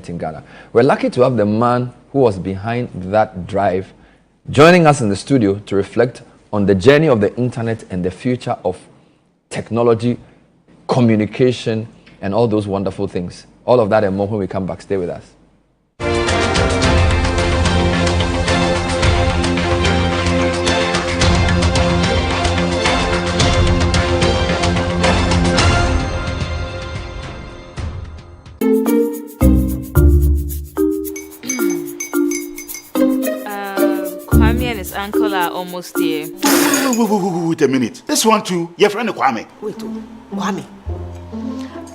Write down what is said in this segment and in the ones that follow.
internet in Ghana. We're lucky to have the man who was behind that drive joining us in the studio to reflect on the journey of the internet and the future of technology, communication, and all those wonderful things. All of that and more when we come back. Stay with us. Uncle are almost here. Wait a minute. This one too, your friend Kwame. Wait, Kwame.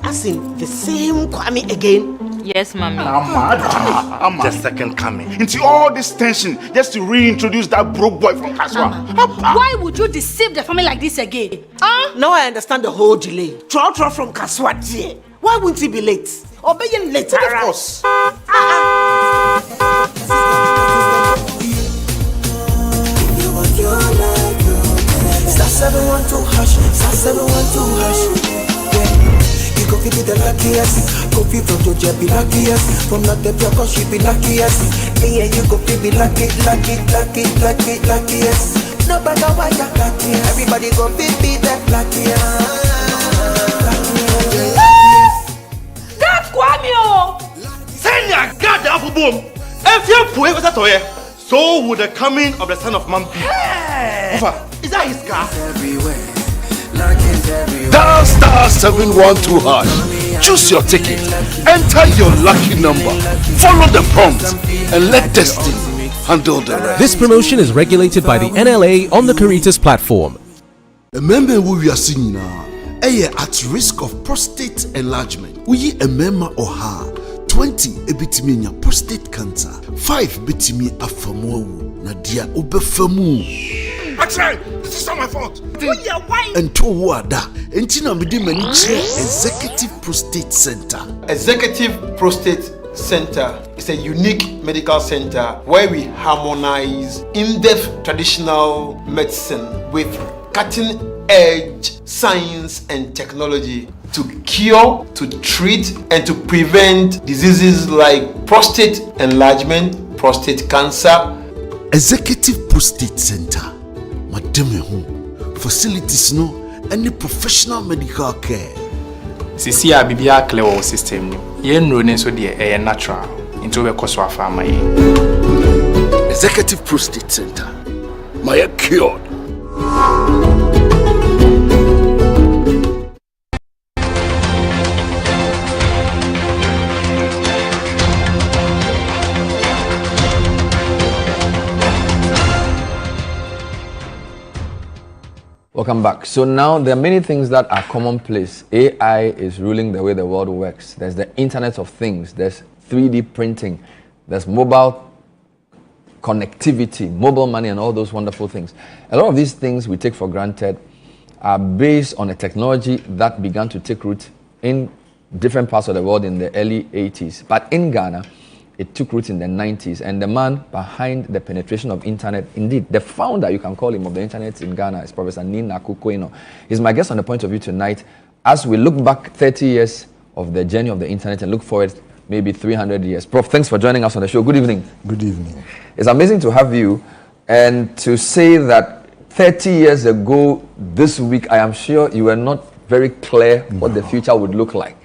As in the same Kwame again? Yes, mommy. I'm the second coming. Into all this tension just to reintroduce that broke boy from Kaswa. Why would you deceive the family like this again? Now I understand the whole delay. Troll from Kaswa. Why wouldn't he be late? Or being late? Of course. Star 712 hash, star 712 hash. Yeah, you go be the luckiest. Go be from Georgia, be luckiest. From not the cause she be luckiest. Yeah, you go be luckiest. No matter why you're lucky, everybody go be that luckiest. God, Kwame! Send your God down for boom. If you put it to you, so would the coming of the Son of Man be. Is that his car? Dial star 712 hash. Choose your ticket. Enter your lucky number. Follow the prompts and let destiny handle the rest. This promotion is regulated by the NLA on the Caritas platform. Remember who we are seeing now. At risk of prostate enlargement. We a member or her. 20 ebitimi prostate cancer. 5 bitimi afamu. Nadia ubefamu. Actually, this is not my fault. And to wada, entina midi maniche Executive Prostate Center. Executive Prostate Center is a unique medical center where we harmonize in-depth traditional medicine with cutting-edge science and technology to cure, to treat, and to prevent diseases like prostate enlargement, prostate cancer. Executive Prostate Center. Madame facilities no any professional medical care. Sisi a bibia clear system no. Ye nro ne so de natural. Into we koso afama ye. Executive Prostate Center. My cured. Welcome back. So now there are many things that are commonplace. AI is ruling the way the world works. There's the Internet of Things. There's 3D printing. There's mobile connectivity, mobile money, and all those wonderful things. A lot of these things we take for granted are based on a technology that began to take root in different parts of the world in the early 80s. But in Ghana, it took root in the 90s, and the man behind the penetration of internet, indeed, the founder, you can call him, of the internet in Ghana is Professor Nina Kukweno. He's my guest on The Point of View tonight as we look back 30 years of the journey of the internet and look forward maybe 300 years. Prof, thanks for joining us on the show. Good evening. Good evening. It's amazing to have you, and to say that 30 years ago this week, I am sure you were not very clear what the future would look like.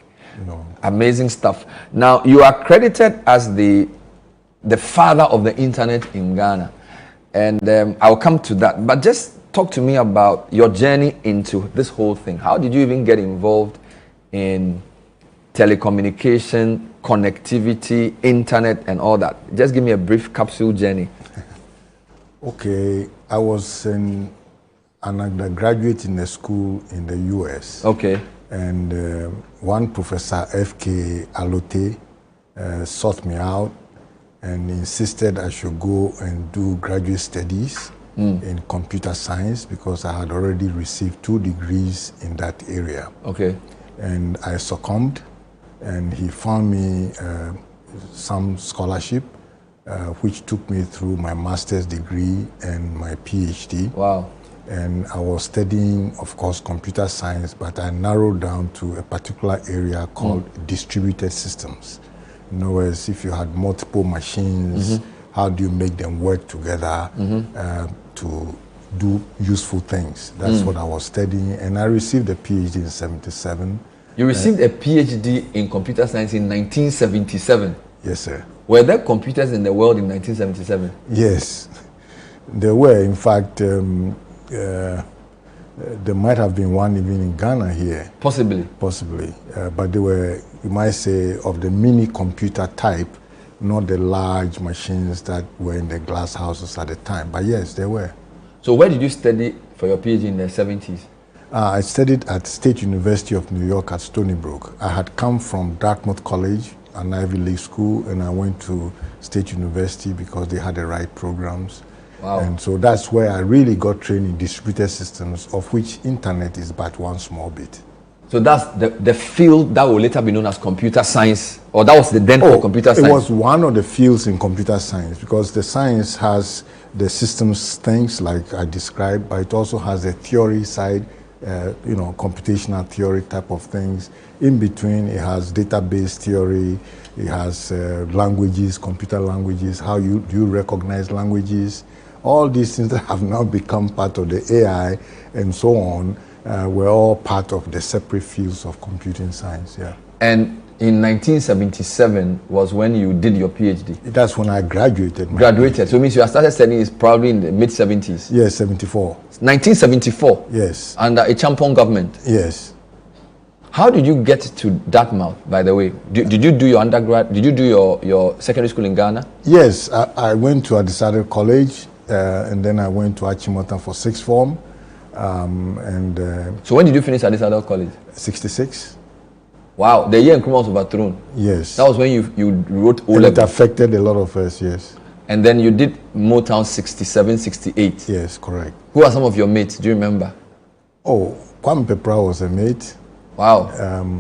No. Amazing stuff. Now, you are credited as the father of the internet in Ghana, and I'll come to that. But just talk to me about your journey into this whole thing. How did you even get involved in telecommunication, connectivity, internet, and all that? Just give me a brief capsule journey. Okay, I was an undergraduate in a school in the US. Okay. And one professor, F.K. Alote, sought me out and insisted I should go and do graduate studies in computer science because I had already received 2 degrees in that area. Okay. And I succumbed, and he found me some scholarship, which took me through my master's degree and my PhD. Wow. And I was studying, of course, computer science, but I narrowed down to a particular area called distributed systems. In other words, if you had multiple machines, how do you make them work together to do useful things? That's what I was studying, and I received a PhD in 77. You received a PhD in computer science in 1977? Yes, sir. Were there computers in the world in 1977? Yes, there were. In fact, there might have been one even in Ghana here. Possibly. Possibly. But they were, you might say, of the mini computer type, not the large machines that were in the glass houses at the time. But yes, there were. So where did you study for your PhD in the 70s? I studied at State University of New York at Stony Brook. I had come from Dartmouth College, an Ivy League school, and I went to State University because they had the right programs. Wow. And so that's where I really got trained in distributed systems, of which internet is but one small bit. So that's the field that will later be known as computer science, or that was the then for computer science? It was one of the fields in computer science, because the science has the systems things like I described, but it also has a theory side, computational theory type of things. In between, it has database theory, it has languages, computer languages, how do you recognize languages. All these things that have now become part of the AI and so on were all part of the separate fields of computing science, yeah. And in 1977 was when you did your PhD? That's when I graduated. Graduated, so it means you started studying is probably in the mid-70s? Yes, 74. 1974? Yes. Under a Champon government? Yes. How did you get to Dartmouth, by the way? Did you do your undergrad, did you do your secondary school in Ghana? Yes, I went to Adisade College, and then I went to Achimota for sixth form. So when did you finish Adisade College? 66. Wow, the year Nkrumah was overthrown. Yes. That was when you wrote O level. It affected a lot of us, yes. And then you did Motown 67, 68. Yes, correct. Who are some of your mates? Do you remember? Oh, Kwame Pepra was a mate. Wow.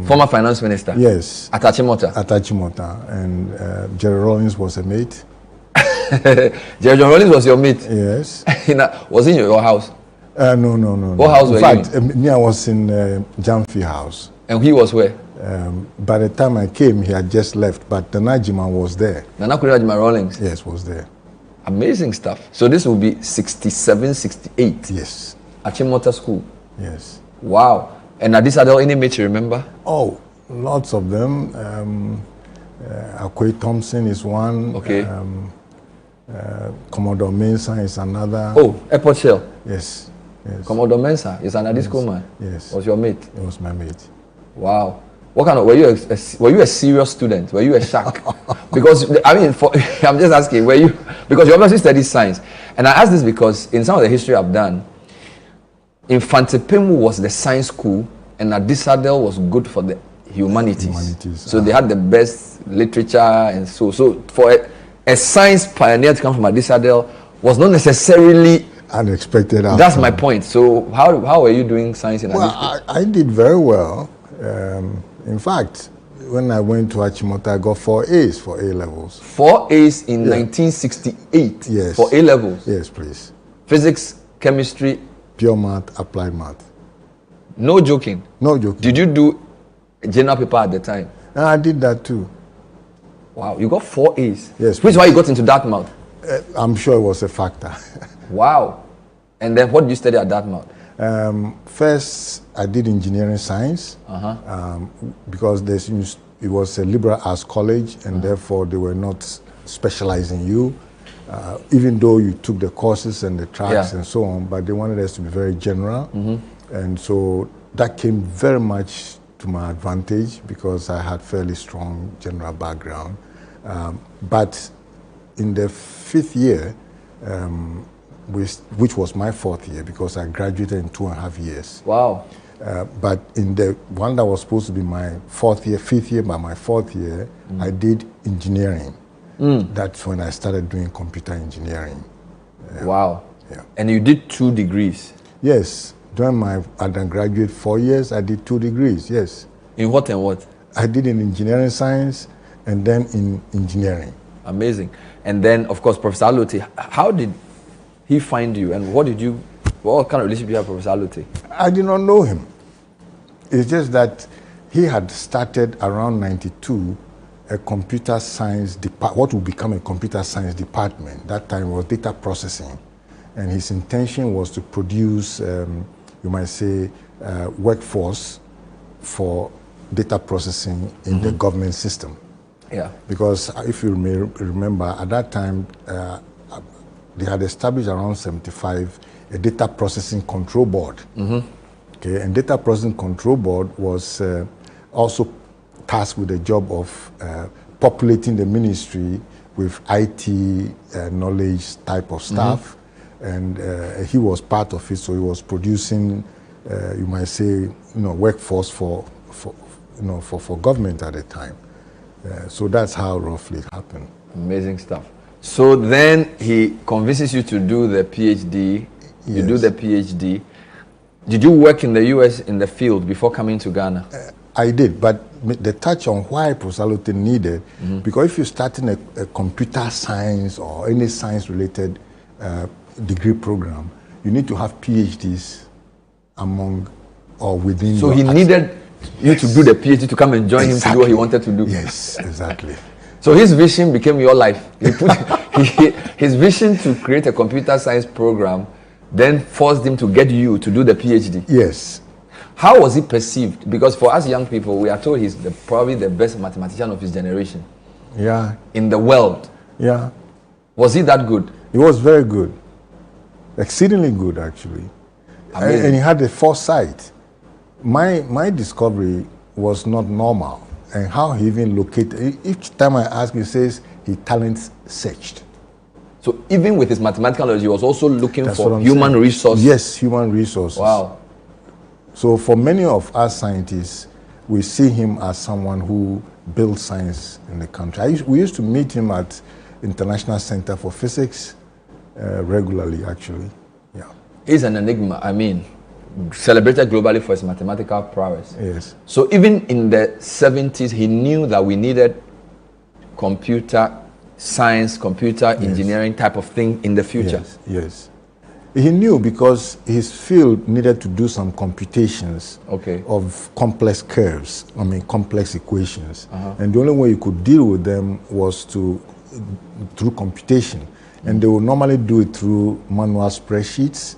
Former finance minister? Yes. At Achimota? At Achimota. And Jerry Rollins was a mate. Jerry Rollins was your mate? Yes. Was he in your house? No. What house were you in? In fact, me, I was in Jamfi house. And he was where? By the time I came, he had just left, but the Najima was there. Nana Najima Rollins? Yes, was there. Amazing stuff. So this will be 67, 68? Yes. Achimota School? Yes. Wow. And Adisade, any mates you remember? Oh, lots of them. Akwe Thompson is one. Okay. Commodore Mensah is another. Oh, Airport Shell? Yes. Commodore Mensah is an Adisco man? Yes. Was your mate? It was my mate. Wow. What kind of, were you a serious student? Were you a shark? Because, I'm just asking, were you, because you obviously studied science. And I ask this because in some of the history I've done, Infantepemu was the science school and Adisade was good for the humanities. So they had the best literature and so for a science pioneer to come from Adisade was not necessarily unexpected. That's my point. So how were you doing science in Adisade? Well, I did very well. In fact, when I went to Achimota, I got 4 A's for A levels. 4 A's in 1968? Yes. For A levels? Yes, please. Physics, chemistry? Pure math, applied math. No joking? No joking. Did you do a general paper at the time? I did that too. Wow, you got 4 A's? Yes. Which is why you got into Dartmouth? I'm sure it was a factor. Wow. And then what did you study at Dartmouth? First, I did engineering science because it was a liberal arts college, and therefore they were not specializing you, even though you took the courses and the tracks and so on, but they wanted us to be very general. And so that came very much to my advantage because I had fairly strong general background. But in the 5th year, which was my 4th year because I graduated in 2.5 years. Wow. But in the one that was supposed to be my 5th year, by my 4th year, I did engineering. That's when I started doing computer engineering. Wow. Yeah. And you did 2 degrees? Yes. During my undergraduate 4 years, I did 2 degrees, yes. In what and what? I did in engineering science and then in engineering. Amazing. And then, of course, Professor Alote, how did he find you, and what kind of relationship did you have with Professor Alote? I did not know him. It's just that he had started around 92 a computer science what would become a computer science department. That time was data processing, and his intention was to produce, you might say, workforce for data processing in the government system. Yeah. Because if you may remember, at that time, they had established around 75 a data processing control board. Okay, and data processing control board was also tasked with the job of populating the ministry with IT knowledge type of staff, and he was part of it. So he was producing, you might say, workforce for government at the time. So that's how roughly it happened. Amazing stuff. So then he convinces you to do the PhD. You do the PhD. Did you work in the US in the field before coming to Ghana? I did, but the touch on why Professor Alote needed, because if you're starting a computer science or any science-related degree program, you need to have PhDs among or within. So he needed you to do the PhD to come and join him to do what he wanted to do. Yes, exactly. So his vision became your life. He put his vision to create a computer science program then forced him to get you to do the PhD. Yes. How was he perceived? Because for us young people, we are told he's probably the best mathematician of his generation. Yeah. In the world. Yeah. Was he that good? He was very good. Exceedingly good, actually. And he had the foresight. My discovery was not normal. And how he even located, each time I ask, he says he talent searched. So even with his mathematical knowledge, he was also looking That's for human resources. Yes, human resources. Wow. So for many of us scientists, we see him as someone who built science in the country. We used to meet him at International Center for Physics regularly, actually. Yeah. He's an enigma. I mean, celebrated globally for his mathematical prowess. Yes. So even in the 70s, he knew that we needed computer science, computer engineering type of thing in the future. Yes, yes. He knew because his field needed to do some computations of complex curves, complex equations. And the only way you could deal with them was through computation. And they would normally do it through manual spreadsheets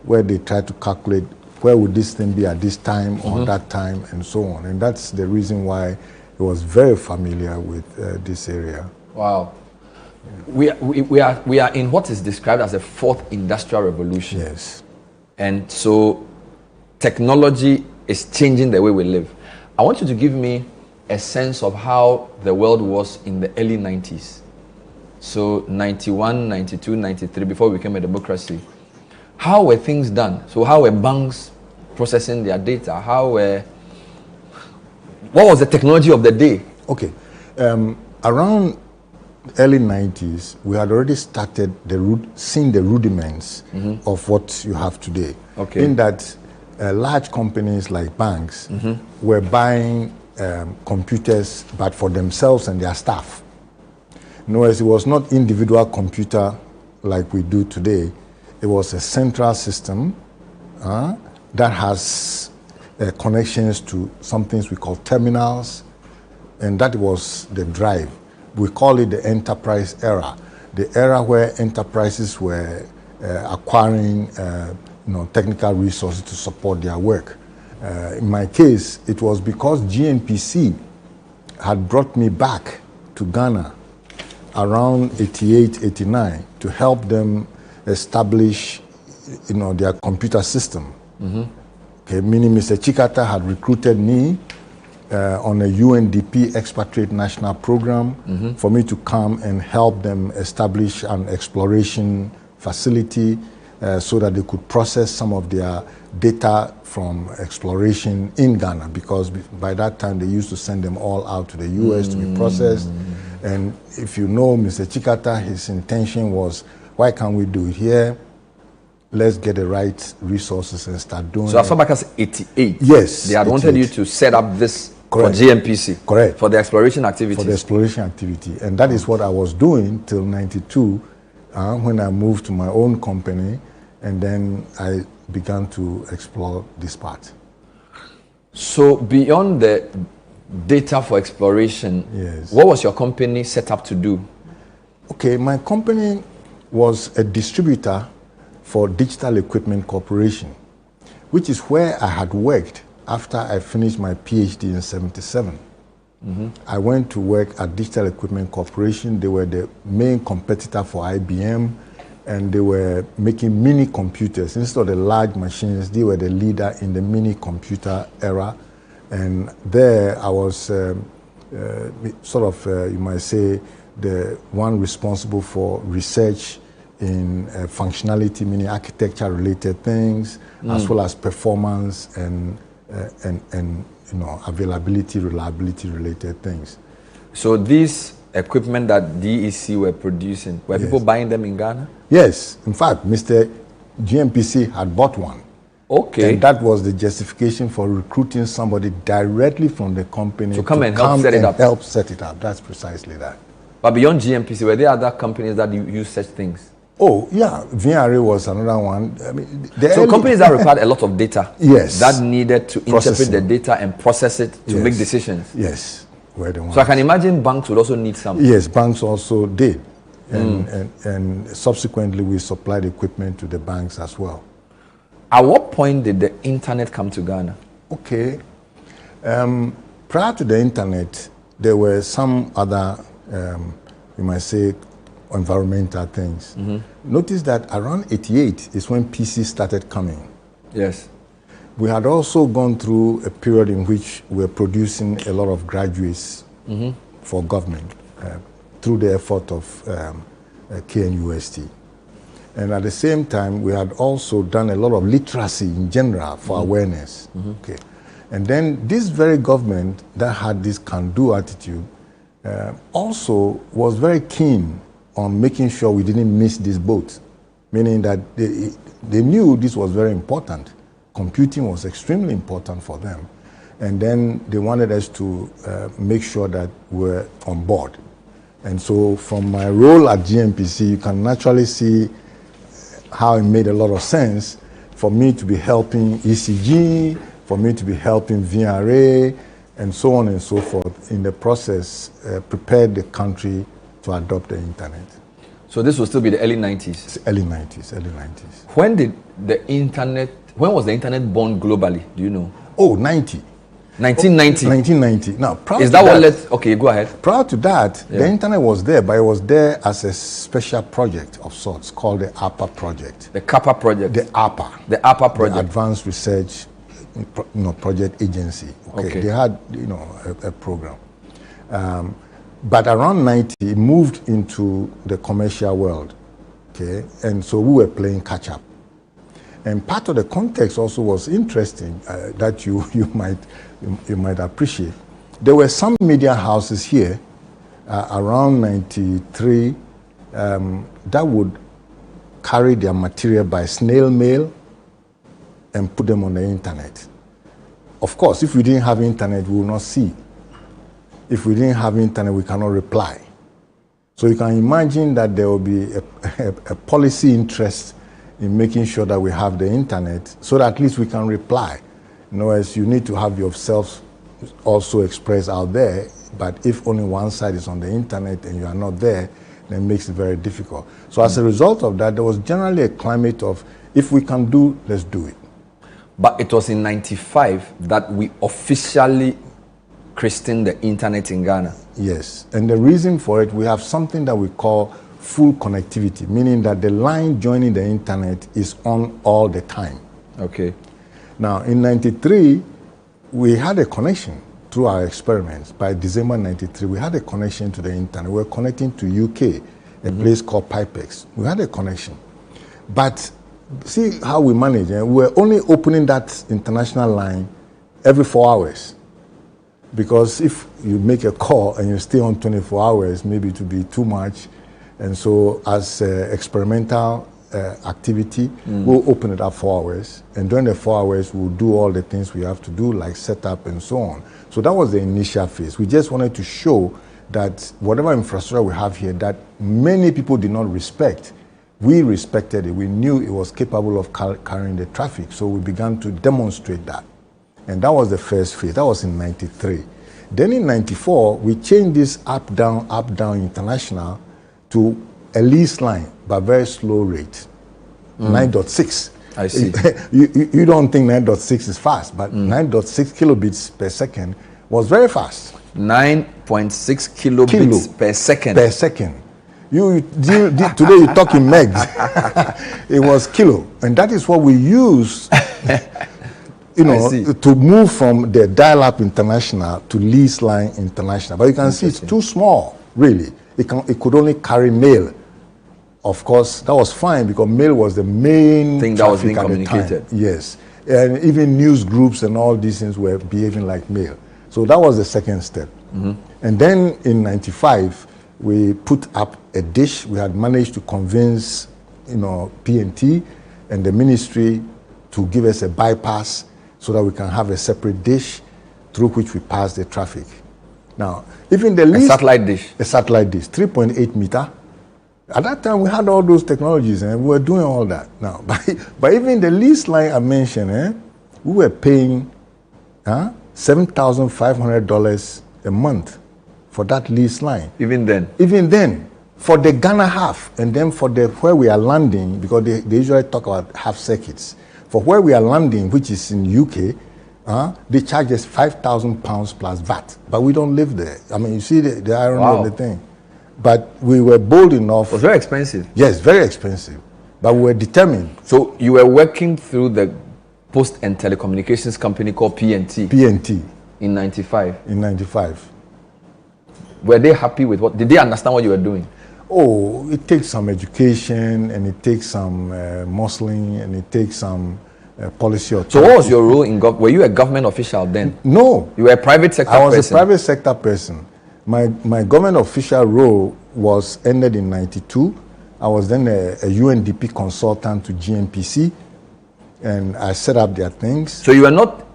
where they try to calculate where would this thing be at this time or that time and so on. And that's the reason why he was very familiar with this area. Wow. We are in what is described as a fourth industrial revolution. Yes. And so technology is changing the way we live. I want you to give me a sense of how the world was in the early 90s. So 91, 92, 93, before we became a democracy. How were things done? So how were banks processing their data? What was the technology of the day? Okay. Around early 90s, we had already started seeing the rudiments of what you have today. Okay. In that large companies like banks were buying computers, but for themselves and their staff. In other words, it was not individual computer like we do today. It was a central system that has connections to some things we call terminals, and that was the drive. We call it the enterprise era, the era where enterprises were acquiring technical resources to support their work. In my case, it was because GNPC had brought me back to Ghana around 88, 89 to help them establish their computer system. Okay, meaning Mr. Chikata had recruited me on a UNDP expatriate national program for me to come and help them establish an exploration facility so that they could process some of their data from exploration in Ghana, because by that time they used to send them all out to the US to be processed. And if you know Mr. Chikata, his intention was, why can't we do it here? Let's get the right resources and start doing it. So as far back as 88, yes, they had wanted you to set up this Correct. for GNPC. Correct. For the exploration activities. For the exploration activity. And that is what I was doing till 92 when I moved to my own company, and then I began to explore this part. So beyond the data for exploration. Yes. What was your company set up to do? Okay, my company was a distributor for Digital Equipment Corporation, which is where I had worked after I finished my PhD in '77. I went to work at Digital Equipment Corporation. They were the main competitor for IBM, and they were making mini computers. Instead of the large machines, they were the leader in the mini computer era. And there I was you might say, the one responsible for research in functionality, meaning architecture-related things, as well as performance and availability, reliability-related things. So these equipment that DEC were producing, were people buying them in Ghana? Yes. In fact, Mr. GMPC had bought one. Okay. And that was the justification for recruiting somebody directly from the company to come and help set it up. Help set it up. That's precisely that. But beyond GMPC, were there other companies that use such things? Oh, yeah. VRA was another one. I mean, so companies that required a lot of data. Yes. That needed to interpret the data and process it to make decisions. Yes. Were the ones. So I can imagine banks would also need some. Yes, banks also did. And subsequently we supplied equipment to the banks as well. At what point did the internet come to Ghana? Okay. Prior to the internet, there were some other, you might say, environmental things. Notice that around '88 is when PC started coming. Yes. We had also gone through a period in which we were producing a lot of graduates for government through the effort of KNUST. And at the same time, we had also done a lot of literacy in general for awareness. Okay. And then this very government that had this can-do attitude also was very keen on making sure we didn't miss this boat, meaning that they knew this was very important. Computing was extremely important for them. And then they wanted us to make sure that we're on board. And so from my role at GMPC, you can naturally see how it made a lot of sense for me to be helping ECG, for me to be helping VRA, and so on and so forth. In the process, prepared the country to adopt the internet. So this will still be the early 90s? Early 90s, early 90s. When was the internet born globally? Do you know? Oh, 90. 1990? 1990. Now, is that what led? Okay, go ahead. Prior to that, the internet was there, but it was there as a special project of sorts called the APA project. The CAPA project? The APA. The APA project. The Advanced Research Project Agency. Okay. They had, a program. But around 90, it moved into the commercial world. Okay. And so we were playing catch up. And part of the context also was interesting that you might appreciate. There were some media houses here around 93 that would carry their material by snail mail and put them on the internet. Of course, if we didn't have internet, we would not see. If we didn't have internet, we cannot reply. So you can imagine that there will be a policy interest in making sure that we have the internet so that at least we can reply. As you need to have yourself also expressed out there, but if only one side is on the internet and you are not there, then it makes it very difficult. So as a result of that, there was generally a climate of, if we can do, let's do it. But it was in 95 that we officially christened the internet in Ghana. Yes, and the reason for it, we have something that we call full connectivity, meaning that the line joining the internet is on all the time. Okay. Now, in 93, we had a connection through our experiments. By December 93, we had a connection to the internet. We were connecting to UK, a place called Pipex. We had a connection. But see how we manage. We were only opening that international line every 4 hours. Because if you make a call and you stay on 24 hours, maybe it would be too much. And so as experimental activity, we'll open it up 4 hours. And during the 4 hours, we'll do all the things we have to do, like setup and so on. So that was the initial phase. We just wanted to show that whatever infrastructure we have here that many people did not respect, we respected it. We knew it was capable of carrying the traffic. So we began to demonstrate that. And that was the first phase. That was in 93. Then in 94, we changed this up, down, international to a lease line, but very slow rate, 9.6. I see. You don't think 9.6 is fast, but 9.6 kilobits per second was very fast. 9.6 kilobits per second. Per second. Today you talk in megs. It was kilo, and that is what we use. To move from the dial-up international to lease line international. But you can see it's too small, really. It could only carry mail. Of course, that was fine because mail was the main thing that was being communicated. Yes, and even news groups and all these things were behaving like mail. So that was the second step. And then in 95, we put up a dish. We had managed to convince, PNT and the ministry to give us a bypass so that we can have a separate dish through which we pass the traffic. Now, even the least... A satellite dish? A satellite dish, 3.8 meter. At that time, we had all those technologies and we were doing all that. Now, but even the lease line I mentioned, we were paying $7,500 a month for that lease line. Even then? Even then. For the Ghana half, and then for where we are landing, because they usually talk about half circuits. For where we are landing, which is in UK, they charge us £5,000 plus VAT. But we don't live there. I mean, you see the irony of the thing. But we were bold enough. It was very expensive. Yes, very expensive. But we were determined. So you were working through the Post and Telecommunications company called PNT? PNT. In 95? In 95. Were they happy with what? Did they understand what you were doing? Oh, it takes some education, and it takes some muscling, and it takes some policy authority. So what was your role in government? Were you a government official then? No. You were a private sector person? I was a private sector person. My government official role was ended in 92. I was then a UNDP consultant to GNPC, and I set up their things. So you were not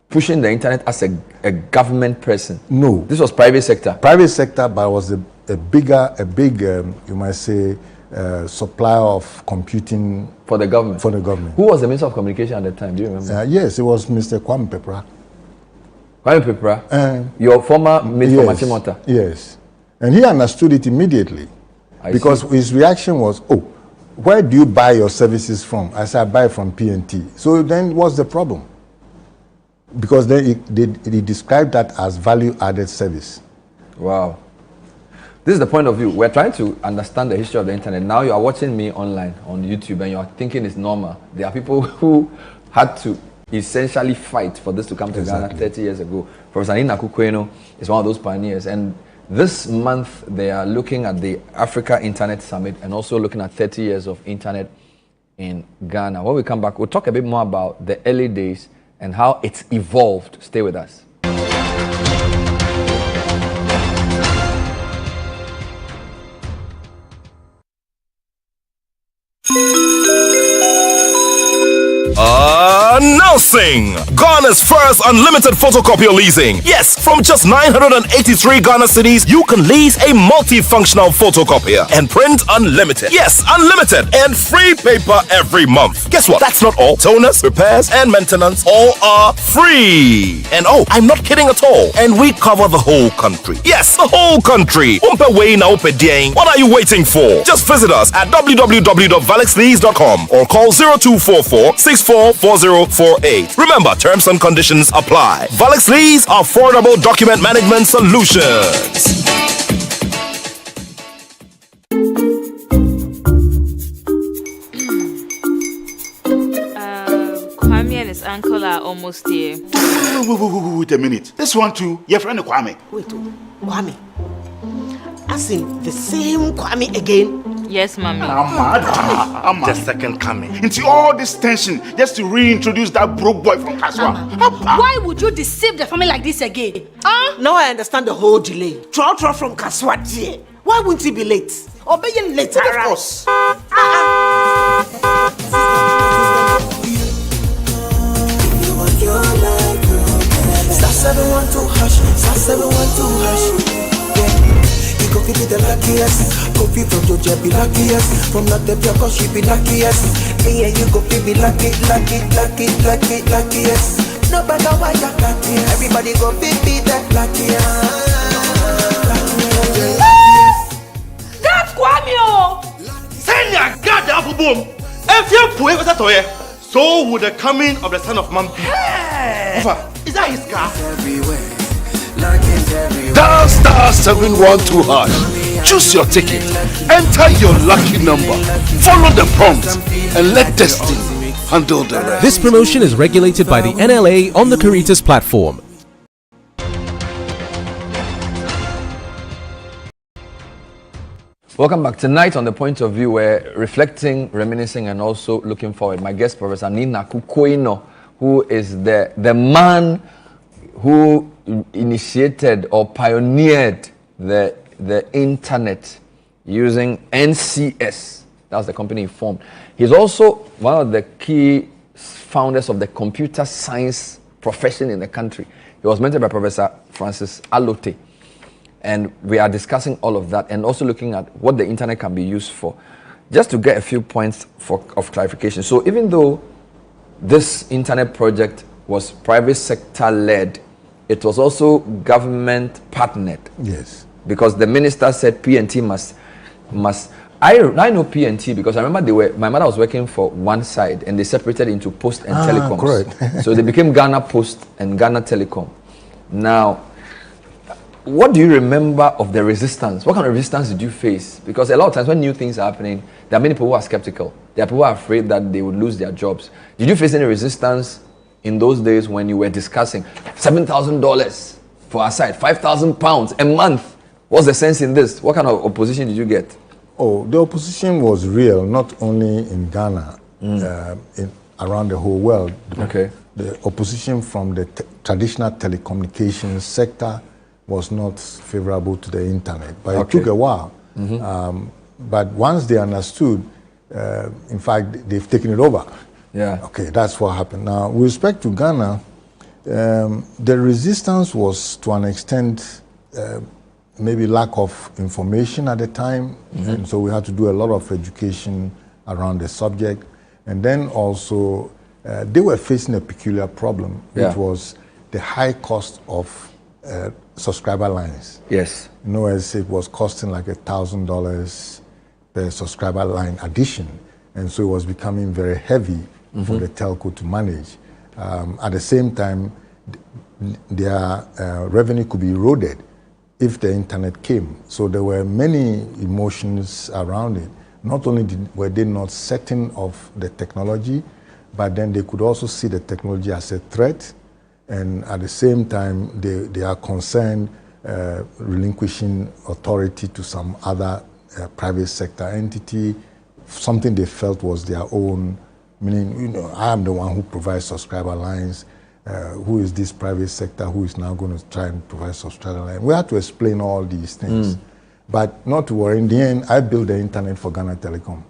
pushing the internet as a government person? No. This was private sector? Private sector, but I was a big, you might say, supplier of computing for the government. For the government. Who was the Minister of Communication at the time? Do you remember? Yes, it was Mr. Kwame Pepra. Kwame Pepra, your former mate from Achimota. Yes, and he understood it immediately because his reaction was, "Oh, where do you buy your services from?" I said, "I buy from PNT." So then, what's the problem? Because then he described that as value-added service. Wow. This is the point of view. We're trying to understand the history of the internet. Now you are watching me online on YouTube and you are thinking it's normal. There are people who had to essentially fight for this to come to Ghana 30 years ago. Professor Nina Kukweno is one of those pioneers. And this month they are looking at the Africa Internet Summit and also looking at 30 years of internet in Ghana. When we come back, we'll talk a bit more about the early days and how it's evolved. Stay with us. Announcing Ghana's first unlimited photocopier leasing. Yes, from just 983 Ghana cedis, you can lease a multifunctional photocopier and print unlimited. Yes, unlimited and free paper every month. Guess what? That's not all. Toners, repairs, and maintenance all are free. And oh, I'm not kidding at all. And we cover the whole country. Yes, the whole country. What are you waiting for? Just visit us at www.valexlease.com or call 0244 644048. Remember, terms and conditions apply. Valix Lease, affordable document management solutions. Kwame and his uncle are almost here. Wait a minute. This one too, your friend Kwame. Wait, Kwame. As in the same Kwame again? Yes, mommy. The second coming. Into all this tension just to reintroduce that broke boy from Kaswa. Why would you deceive the family like this again? Now I understand the whole delay. Troll from Kaswa. Why wouldn't he be late? Or be late, of course. Star 712 hash, star 712 hash. Go give me the luckiest. Go from Georgia be luckiest. From Natepia cause she be luckiest. Yeah, you go be luckiest. No matter why you got here. Everybody go beat that black here. That's Kwame! Send your goddamn apple boom. If you put it to here, so would the coming of the Son of Man be. Is that his car? Dial star 712 hash. Choose your ticket. Enter your lucky number. Follow the prompts and let destiny handle the rest. This promotion is regulated by the NLA on the Caritas platform. Welcome back. Tonight on The Point of View, we're reflecting, reminiscing, and also looking forward. My guest, Professor Nina Kukoino, who is the man who initiated or pioneered the internet using NCS. That was the company he formed. He's also one of the key founders of the computer science profession in the country. He was mentored by Professor Francis Alote. And we are discussing all of that and also looking at what the internet can be used for. Just to get a few points of clarification. So even though this internet project was private sector led, it was also government partnered. Yes. Because the minister said PNT must. I know PNT because I remember my mother was working for one side and they separated into Post and Telecoms. Correct. So they became Ghana Post and Ghana Telecom. Now, what do you remember of the resistance? What kind of resistance did you face? Because a lot of times when new things are happening, there are many people who are skeptical. There are people who are afraid that they would lose their jobs. Did you face any resistance in those days when you were discussing $7,000 for our side, £5,000 a month? What's the sense in this? What kind of opposition did you get? Oh, the opposition was real, not only in Ghana, around the whole world. Okay. The opposition from the traditional telecommunications sector was not favorable to the internet, but it took a while. But once they understood, in fact, they've taken it over. Yeah. Okay, that's what happened. Now, with respect to Ghana, the resistance was to an extent maybe lack of information at the time, and so we had to do a lot of education around the subject. And then also, they were facing a peculiar problem, which was the high cost of subscriber lines. Yes. You know, as it was costing like $1,000 per subscriber line addition, and so it was becoming very heavy for the telco to manage. At the same time, their revenue could be eroded if the internet came. So there were many emotions around it. Not only were they not certain of the technology, but then they could also see the technology as a threat. And at the same time, they are concerned relinquishing authority to some other private sector entity, something they felt was their own, meaning, you know, I am the one who provides subscriber lines. Who is this private sector who is now going to try and provide subscriber lines? We had to explain all these things. But not to worry, in the end, I built the internet for Ghana Telecom.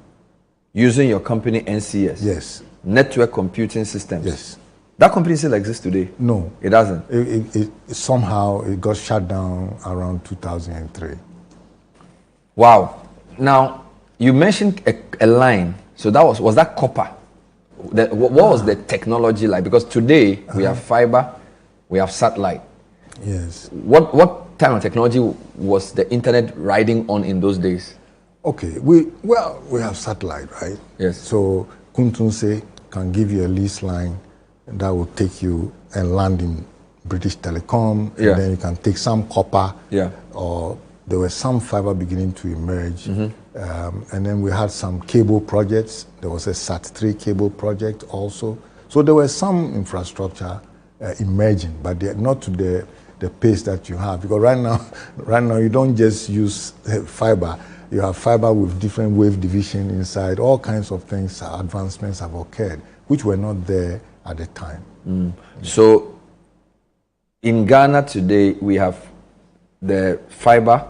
Using your company NCS? Yes. Network Computing Systems? Yes. That company still exists today? No. It doesn't? It somehow it got shut down around 2003. Wow. Now, you mentioned a line. So that was that copper? What was the technology like? Because today we have fiber, we have satellite. Yes. What type of technology was the internet riding on in those days? Okay, we have satellite, right? Yes. So Kuntunse can give you a lease line that will take you and land in British Telecom, and then you can take some copper, or there was some fiber beginning to emerge, and then we had some cable projects. There was a SAT3 cable project also. So there was some infrastructure emerging, but not to the pace that you have. Because right now you don't just use fiber. You have fiber with different wave division inside. All kinds of things, advancements have occurred, which were not there at the time. So in Ghana today, we have the fiber,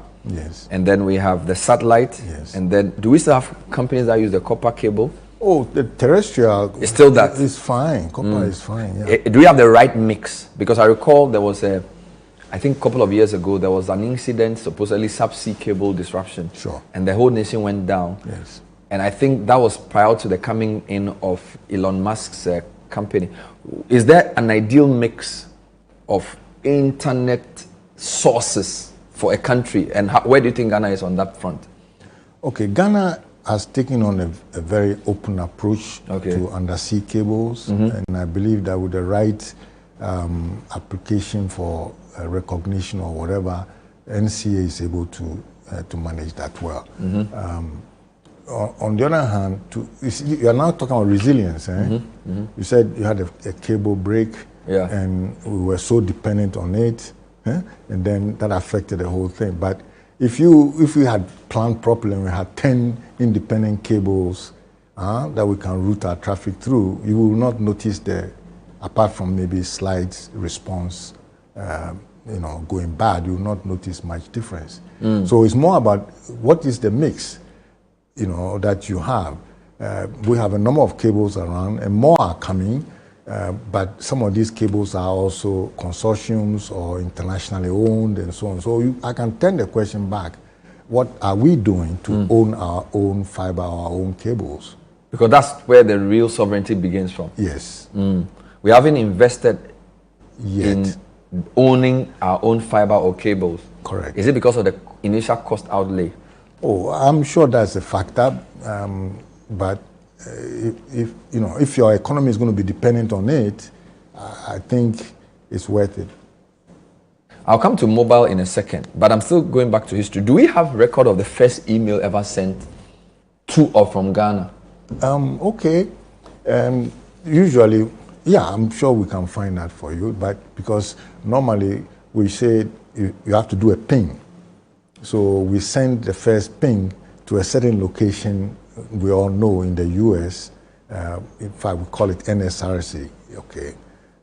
and then we have the satellite, and then do we still have companies that use the copper cable? Oh, the terrestrial is still that? It's fine. Copper is fine. Do we have the right mix? Because I recall there was I think a couple of years ago, there was an incident, supposedly subsea cable disruption. Sure. And the whole nation went down. Yes. And I think that was prior to the coming in of Elon Musk's company. Is there an ideal mix of internet sources for a country, and where do you think Ghana is on that front? Okay, Ghana has taken on a very open approach to undersea cables, and I believe that with the right application for recognition or whatever, NCA is able to manage that well. On the other hand, you are now talking about resilience. You said you had a cable break, and we were so dependent on it, and then that affected the whole thing. But if we had planned properly and we had 10 independent cables that we can route our traffic through, you will not notice apart from maybe slight response, going bad, you will not notice much difference. So it's more about what is the mix, that you have. We have a number of cables around, and more are coming. But some of these cables are also consortiums or internationally owned and so on. So I can turn the question back. What are we doing to own our own fiber, our own cables? Because that's where the real sovereignty begins from. Yes. We haven't invested in owning our own fiber or cables. Correct. Is it because of the initial cost outlay? Oh, I'm sure that's a factor. But if your economy is going to be dependent on it, I think it's worth it. I'll come to mobile in a second, but I'm still going back to history. Do we have record of the first email ever sent to or from Ghana? Okay. Usually, I'm sure we can find that for you, but because normally we say you have to do a ping. So we send the first ping to a certain location we all know in the US. In fact, we call it NSRC,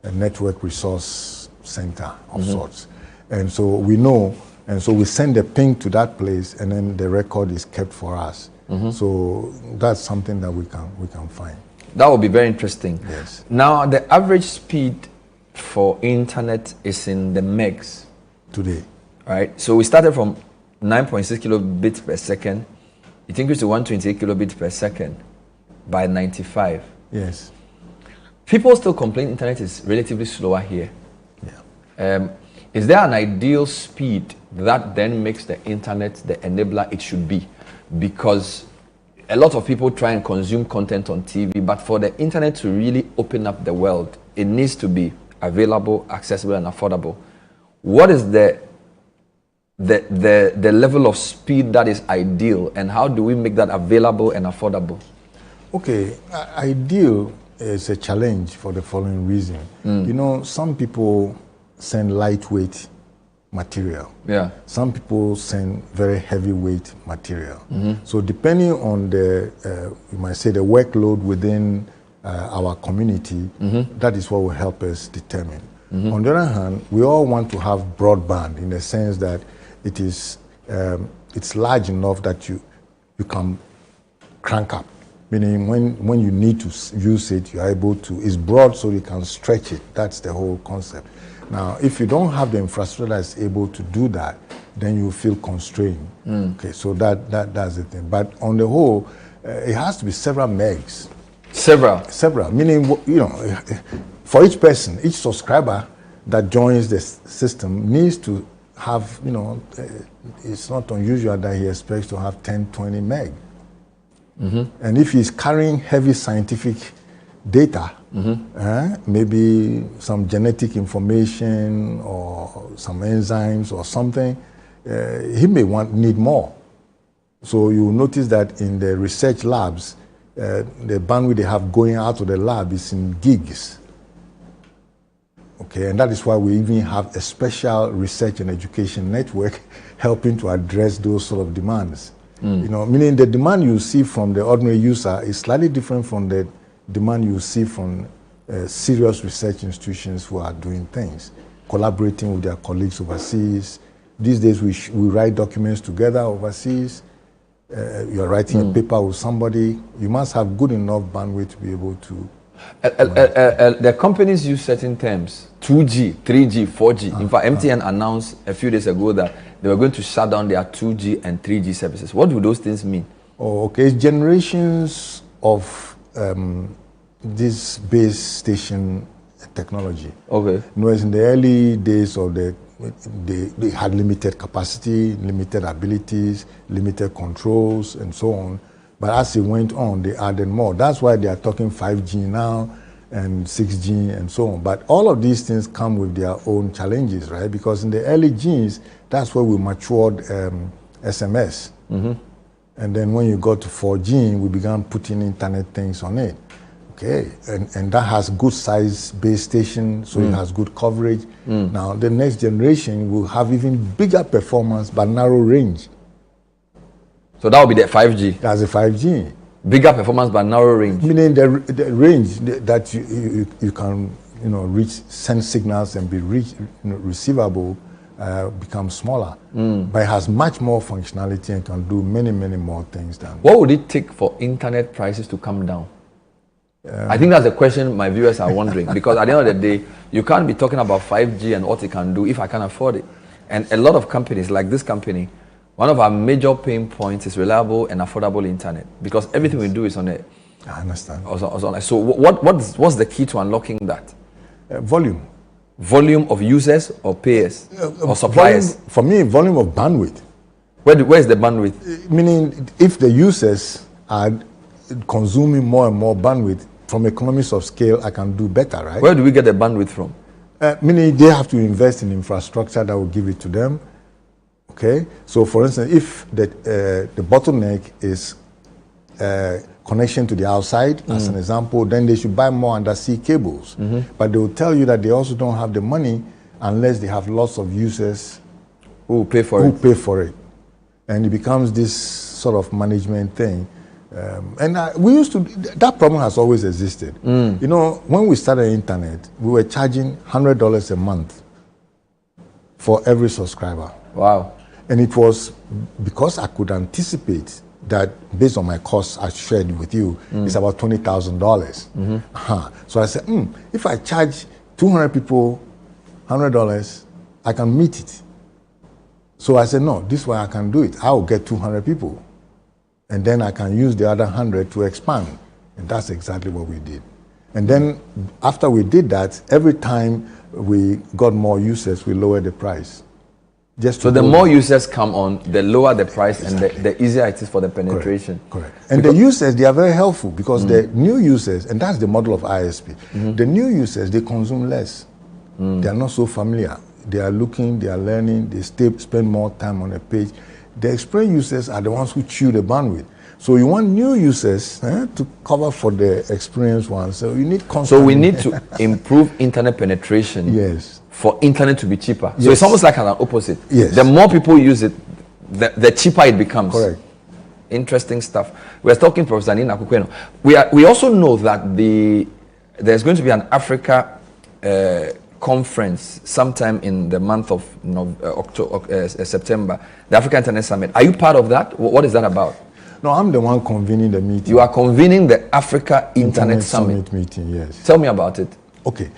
a Network Resource Center of sorts. And so we know, and so we send a ping to that place, and then the record is kept for us. So that's something that we can find. That would be very interesting. Yes. Now, the average speed for internet is in the megs today. Right? So we started from 9.6 kilobits per second. It increased to 128 kilobits per second by 95. Yes. People still complain internet is relatively slower here. Is there an ideal speed that then makes the internet the enabler it should be? Because a lot of people try and consume content on TV, but for the internet to really open up the world, it needs to be available, accessible, and affordable. What is the level of speed that is ideal, and how do we make that available and affordable? Okay, ideal is a challenge for the following reason. Some people send lightweight material. Some people send very heavyweight material. So depending on you might say, the workload within our community, that is what will help us determine. On the other hand, we all want to have broadband in the sense that it's large enough that you can crank up. Meaning when you need to use it, you're able to, it's broad so you can stretch it. That's the whole concept. Now, if you don't have the infrastructure that's able to do that, then you feel constrained. Okay, so that's the thing. But on the whole, it has to be several megs. Several, meaning, for each person, each subscriber that joins the system needs to have, it's not unusual that he expects to have 10, 20 meg. And if he's carrying heavy scientific data, maybe some genetic information or some enzymes or something, he may need more. So you notice that in the research labs, the bandwidth they have going out of the lab is in gigs. Okay, and that is why we even have a special research and education network helping to address those sort of demands. Meaning the demand you see from the ordinary user is slightly different from the demand you see from serious research institutions who are doing things, collaborating with their colleagues overseas. These days we write documents together overseas. You're writing a paper with somebody. You must have good enough bandwidth to be able to. The companies use certain terms, 2G, 3G, 4G. In fact, MTN announced a few days ago that they were going to shut down their 2G and 3G services. What do those things mean? Okay, generations of this base station technology. Okay. In the early days of they had limited capacity, limited abilities, limited controls, and so on. But as it went on, they added more. That's why they are talking 5G now and 6G and so on. But all of these things come with their own challenges, right? Because in the early Gs, that's where we matured SMS. Mm-hmm. And then when you got to 4G, we began putting internet things on it. Okay, and that has good size base station, so it has good coverage. Now the next generation will have even bigger performance but narrow range. So that will be the 5G. That's a 5G. Bigger performance but narrow range. Meaning the range that you can reach, send signals and be receivable becomes smaller. But it has much more functionality and can do many more things than. What would it take for internet prices to come down? I think that's the question my viewers are wondering, because at the end of the day, you can't be talking about 5G and what it can do if I can't afford it. And a lot of companies, like this company, one of our major pain points is reliable and affordable internet, because everything we do is on it. I understand. So what's the key to unlocking that? Volume. Volume of users or payers or suppliers? Volume, for me, volume of bandwidth. Where is the bandwidth? Meaning, if the users are consuming more and more bandwidth, from economies of scale, I can do better, right? Where do we get the bandwidth from? Meaning they have to invest in infrastructure that will give it to them. Okay, so for instance, if the bottleneck is connection to the outside, as an example, then they should buy more undersea cables. But they will tell you that they also don't have the money unless they have lots of users who pay for it. And it becomes this sort of management thing. We used to, that problem has always existed. When we started internet, we were charging $100 a month for every subscriber. Wow. And it was because I could anticipate that based on my costs I shared with you, it's about $20,000. So I said, if I charge 200 people $100, I can meet it. So I said, no, this way I can do it. I will get 200 people. And then I can use the other 100 to expand. And that's exactly what we did. And then after we did that, every time we got more users, we lowered the price. So the more users come on, the lower the price, and the easier it is for the penetration. Correct. And the users, they are very helpful, because the new users, and that's the model of ISP, the new users, they consume less. They are not so familiar. They are looking, they are learning, they spend more time on a page. The experienced users are the ones who chew the bandwidth. So you want new users to cover for the experienced ones. So you need constant. So we need to improve internet penetration. Yes. For internet to be cheaper. Yes. So it's almost like an opposite. Yes. The more people use it, the cheaper it becomes. Correct. Interesting stuff. We're talking, Professor Nina Kukweno. We also know that there's going to be an Africa conference sometime in the month of September, the Africa Internet Summit. Are you part of that? What is that about? No, I'm the one convening the meeting. You are convening the Africa Internet Summit meeting, yes. Tell me about it. Okay.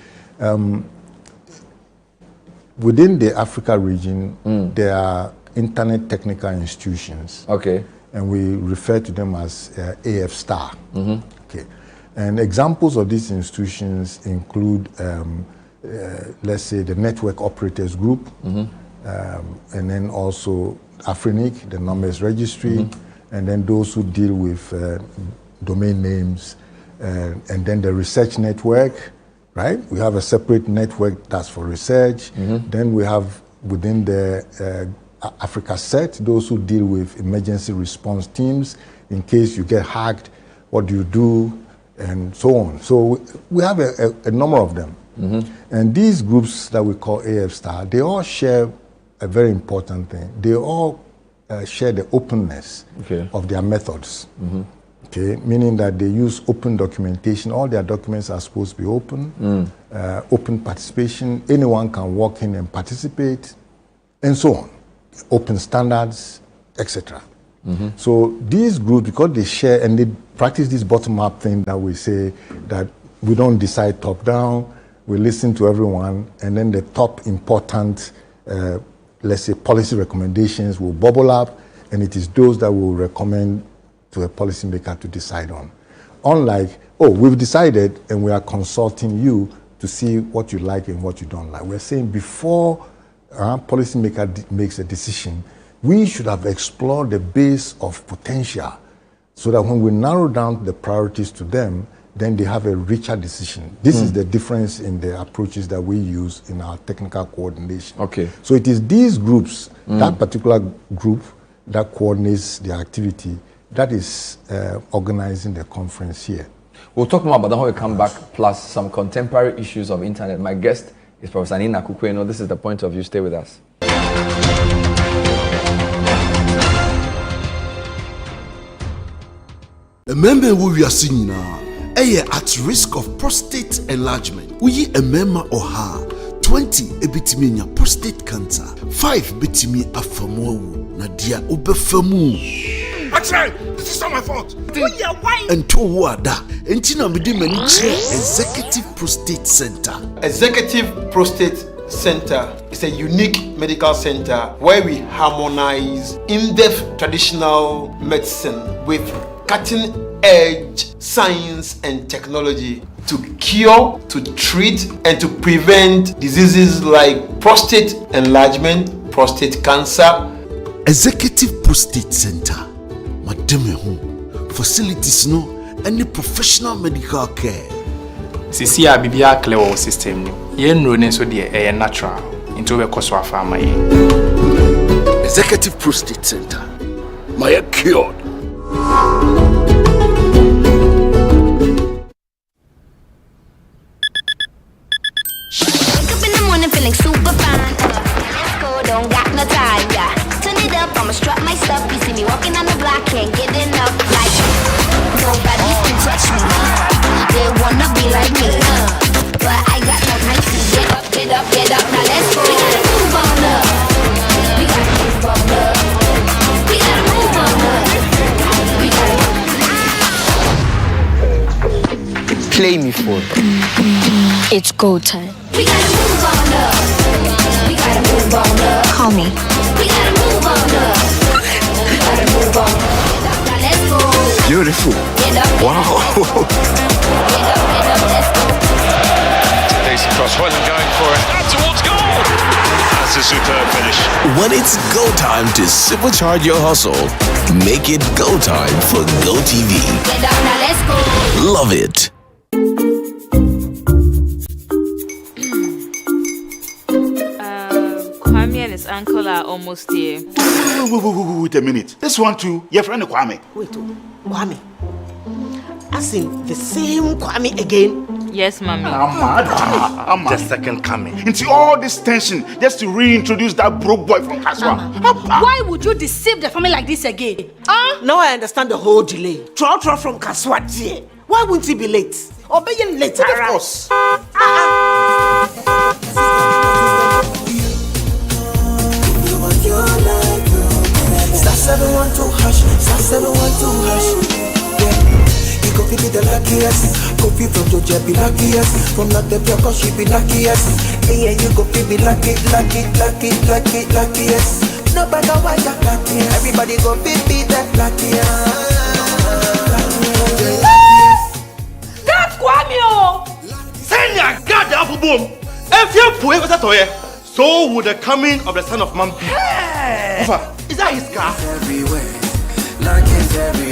Within the Africa region, there are internet technical institutions. Okay. And we refer to them as AF Star. Okay. And examples of these institutions include, let's say, the Network Operators Group, and then also Afrinic, the Numbers Registry, and then those who deal with domain names, and then the Research Network, right? We have a separate network that's for research. Then we have within the Africa Set, those who deal with emergency response teams. In case you get hacked, what do you do? And so on. So we have a number of them. And these groups that we call AF Star, they all share a very important thing. They all share the openness of their methods. Okay, meaning that they use open documentation. All their documents are supposed to be open, open participation. Anyone can walk in and participate, and so on. Open standards, etc. So these groups, because they share and they practice this bottom-up thing that we say that we don't decide top-down, we listen to everyone, and then the top important, let's say, policy recommendations will bubble up, and it is those that will recommend to a policymaker to decide on. unlike, oh, we've decided and we are consulting you to see what you like and what you don't like. We're saying before our policymaker makes a decision, we should have explored the base of potential so that when we narrow down the priorities to them, then they have a richer decision. This is the difference in the approaches that we use in our technical coordination. Okay. So it is these groups, that particular group that coordinates the activity, that is organizing the conference here. We'll talk more about that when we come back, plus some contemporary issues of internet. My guest is Professor Nina Kukweno. This is The Point of View. Stay with us. Remember who we are seeing now. At risk of prostate enlargement. We a member or her 20 ebitiminya prostate cancer. 5 bitimi afamu. Nadia ubefamu. Actually, this is not my fault. And to wada. Entina midi Executive Prostate Center. Executive Prostate Center is a unique medical center where we harmonize in-depth traditional medicine with cutting-edge science and technology to cure, to treat, and to prevent diseases like prostate enlargement, prostate cancer. Executive Prostate Center. Madame facilities no any professional medical care. Sisi a bibia clear wo system no. Ye nro ne so de e natural. Into we koso afa ma ye. Executive Prostate Center. My cured. Feeling super fine, let's go, don't got no time, yeah. Turn it up, I'ma strut my stuff. You see me walking on the block, can't get enough. Like, nobody can touch me. They wanna be like me, but I got no time to get up, get up, get up. Now let's go. We gotta move on up. We gotta move on up. We gotta move on up. We gotta. Play me for. It's go time. We gotta move on up. We gotta move on up. Call me. We gotta move on up. We gotta move on up. Now let's go. Beautiful. Get up. Wow. Get up, let's go. Decent cross, Hoyland going for it. And towards goal. That's a superb finish. When it's go time to supercharge your hustle, make it go time for GoTV. Get up, now let's go. Love it. His uncle are almost here. Wait a minute. This one too, your friend Kwame. Wait, Kwame. As in the same Kwame again? Yes, mommy. I'm the second coming. Into all this tension just to reintroduce that broke boy from Kaswa. Why would you deceive the family like this again? Now I understand the whole delay. Troll from Kaswa. Why wouldn't he be late? Or be late? Of course. Star 712 hash, star 712 hash. Yeah, you go be the luckiest. Copy from Georgia be luckiest. From Natepia, cause she be luckiest. Yeah, you go be luckiest. No matter what you're lucky, everybody go be the luckiest. That's Kwame! Send ya God the apple boom. If you put it toye, so would the coming of the son of man be. Is that his car?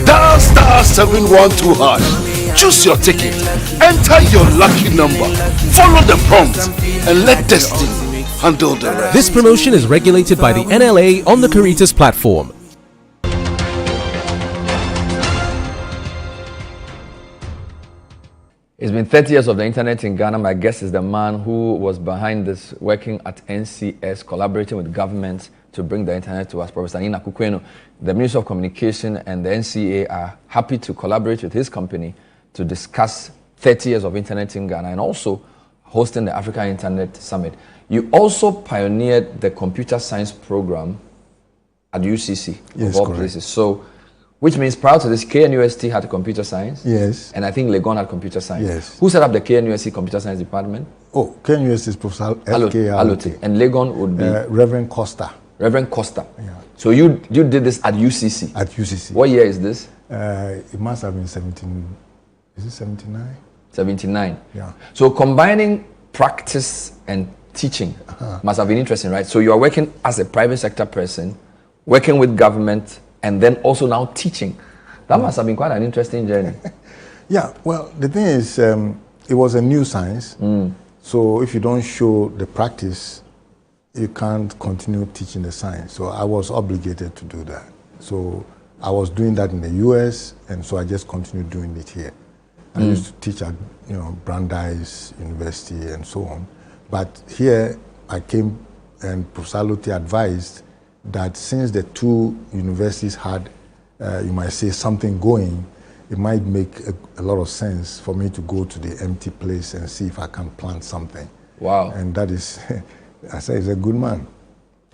Dial star 712 hash. Choose your ticket. Enter your lucky number. Follow the prompts and let destiny handle the rest. This promotion is regulated by the NLA on the Caritas platform. It's been 30 years of the internet in Ghana. My guest is the man who was behind this, working at NCS, collaborating with governments to bring the internet to us. Professor Nina Kukweno, the Ministry of Communication and the NCA are happy to collaborate with his company to discuss 30 years of internet in Ghana and also hosting the African Internet Summit. You also pioneered the computer science program at UCC, yes, of all correct. places. So, which means prior to this, KNUST had computer science. Yes. And I think Legon had computer science. Yes. Who set up the KNUST computer science department? Oh, KNUST is Professor F.K. Alote. And Legon would be? Reverend Costa. Reverend Costa. Yeah. So you did this at UCC? At UCC. What year is this? It must have been 17. Is it 79? 79. Yeah. So combining practice and teaching must have been interesting, right? So you are working as a private sector person, working with government, and then also now teaching. That must have been quite an interesting journey. Yeah, well, the thing is, it was a new science. So if you don't show the practice, you can't continue teaching the science. So I was obligated to do that. So I was doing that in the US, and so I just continued doing it here. I used to teach at, Brandeis University and so on. But here I came, and Professor Alote advised that since the two universities had, you might say, something going, it might make a lot of sense for me to go to the empty place and see if I can plant something. Wow. And that is, I say, he's a good man.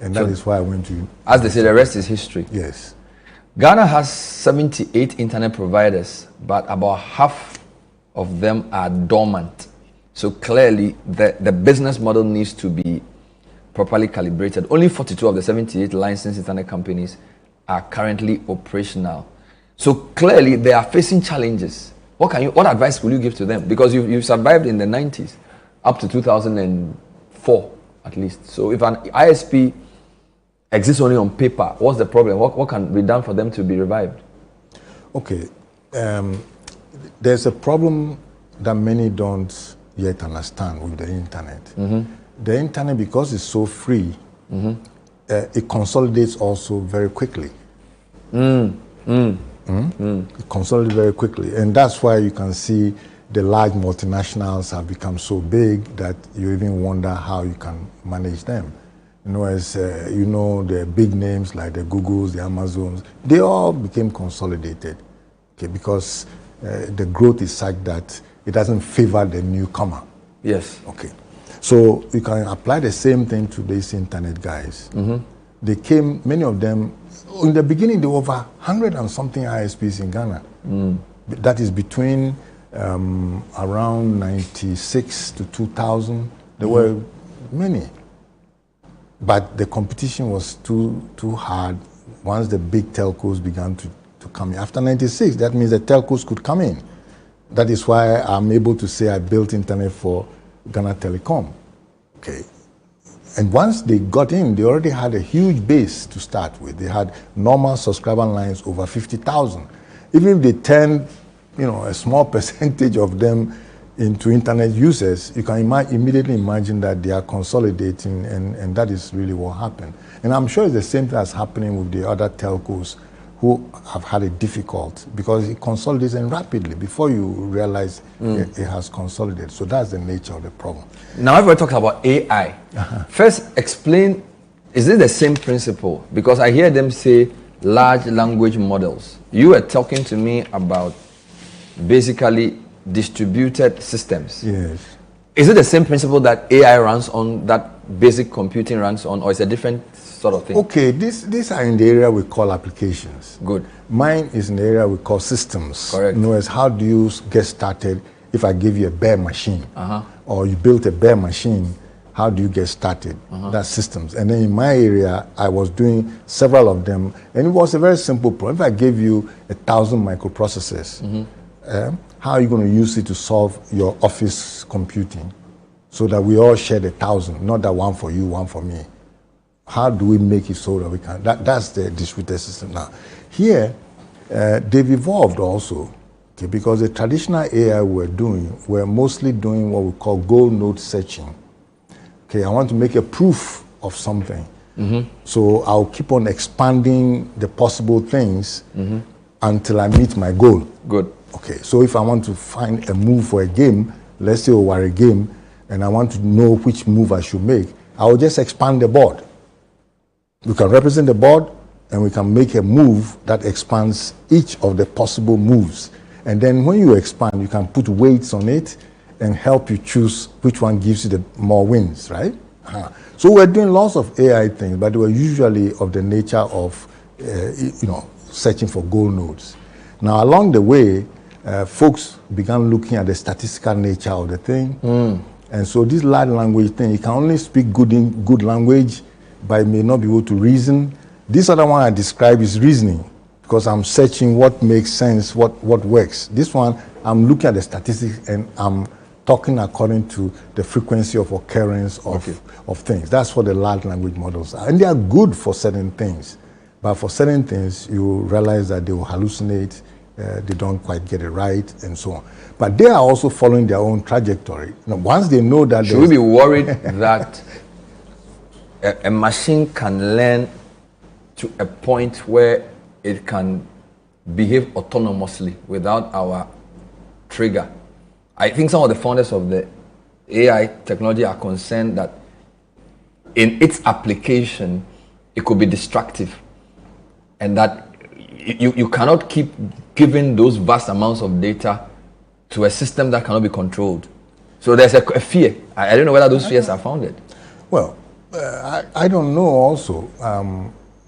And that is why I went to... As they say, the rest is history. Yes. Ghana has 78 internet providers, but about half of them are dormant. So clearly, the business model needs to be properly calibrated. Only 42 of the 78 licensed internet companies are currently operational. So clearly, they are facing challenges. What advice will you give to them? Because you survived in the 90s, up to 2004 at least. So if an ISP exists only on paper, what's the problem? What can be done for them to be revived? Okay. There's a problem that many don't yet understand with the internet. The internet, because it's so free, it consolidates also very quickly. It consolidates very quickly. And that's why you can see the large multinationals have become so big that you even wonder how you can manage them. The big names like the Googles, the Amazons, they all became consolidated, because the growth is such that it doesn't favor the newcomer. Yes. Okay. So you can apply the same thing to these internet guys. They came, many of them, in the beginning, there were over 100 and something ISPs in Ghana. That is between around 96 to 2000. There were many. But the competition was too hard once the big telcos began to come in. After 96, that means the telcos could come in. That is why I'm able to say I built internet for Ghana Telecom. Okay. And once they got in, they already had a huge base to start with. They had normal subscriber lines over 50,000. Even if they turned, a small percentage of them into internet users, you can immediately imagine that they are consolidating, and that is really what happened. And I'm sure it's the same thing that's happening with the other telcos who have had it difficult, because it consolidates and rapidly. Before you realize it has consolidated. So that's the nature of the problem. Now everybody talks about AI. First, explain, is it the same principle? Because I hear them say large language models. You were talking to me about basically distributed systems. Yes. Is it the same principle that AI runs on, that basic computing runs on, or is it a different sort of thing? Okay, these are in the area we call applications. Good. Mine is in the area we call systems. Correct. In other words, how do you get started if I give you a bare machine? Or you built a bare machine, how do you get started? That's systems. And then in my area, I was doing several of them, and it was a very simple problem. If I gave you 1,000 microprocessors, how are you going to use it to solve your office computing so that we all share the 1,000, not that one for you, one for me? How do we make it so that we can? That's the distributed system now. Here, they've evolved also, because the traditional AI we're mostly doing what we call goal node searching. Okay, I want to make a proof of something. So I'll keep on expanding the possible things until I meet my goal. Good. Okay, so if I want to find a move for a game, let's say over a game, and I want to know which move I should make, I will just expand the board. We can represent the board, and we can make a move that expands each of the possible moves. And then when you expand, you can put weights on it and help you choose which one gives you the more wins, right? So we're doing lots of AI things, but they were usually of the nature of, searching for goal nodes. Now, along the way, folks began looking at the statistical nature of the thing. And so this large language thing, you can only speak good language, but may not be able to reason. This other one I describe is reasoning, because I'm searching what makes sense, what works. This one I'm looking at the statistics and I'm talking according to the frequency of occurrence of things. That's what the large language models are. And they are good for certain things. But for certain things, you realize that they will hallucinate, they don't quite get it right, and so on. But they are also following their own trajectory. Now, once they know that... Should we be worried that a machine can learn to a point where it can behave autonomously without our trigger? I think some of the founders of the AI technology are concerned that in its application, it could be destructive, and that you cannot keep giving those vast amounts of data to a system that cannot be controlled. So there's a fear. I don't know whether those fears are founded. Well, I don't know also,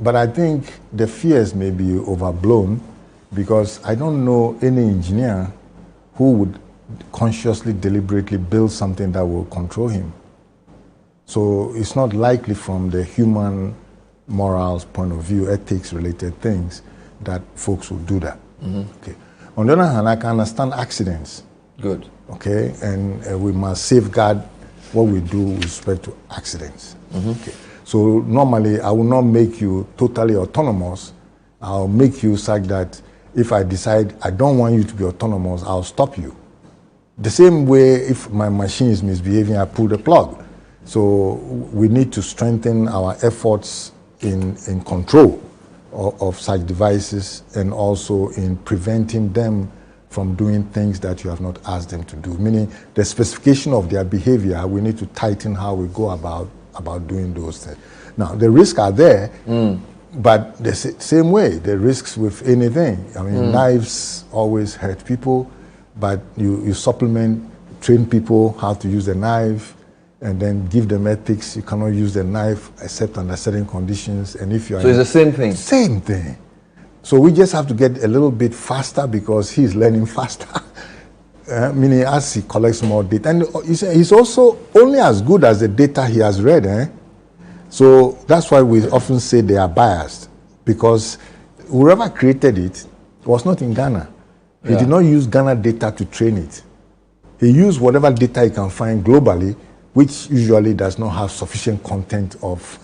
but I think the fears may be overblown, because I don't know any engineer who would consciously, deliberately build something that will control him. So it's not likely from the human morals point of view, ethics related things, that folks will do that. Okay. On the other hand, I can understand accidents. Good. Okay, and we must safeguard what we do with respect to accidents. Okay. So normally, I will not make you totally autonomous. I'll make you such that if I decide I don't want you to be autonomous, I'll stop you. The same way, if my machine is misbehaving, I pull the plug. So we need to strengthen our efforts in control of such devices, and also in preventing them from doing things that you have not asked them to do. Meaning the specification of their behavior, we need to tighten how we go about doing those things. Now, the risks are there, but the same way, the risks with anything. I mean, knives always hurt people, but you supplement, train people how to use a knife, and then give them ethics. You cannot use the knife except under certain conditions. And if you are... So it's the same thing? Same thing. So we just have to get a little bit faster, because he's learning faster. Meaning as he collects more data. And he's also only as good as the data he has read. So that's why we often say they are biased, because whoever created it was not in Ghana. He did not use Ghana data to train it. He used whatever data he can find globally, which usually does not have sufficient content of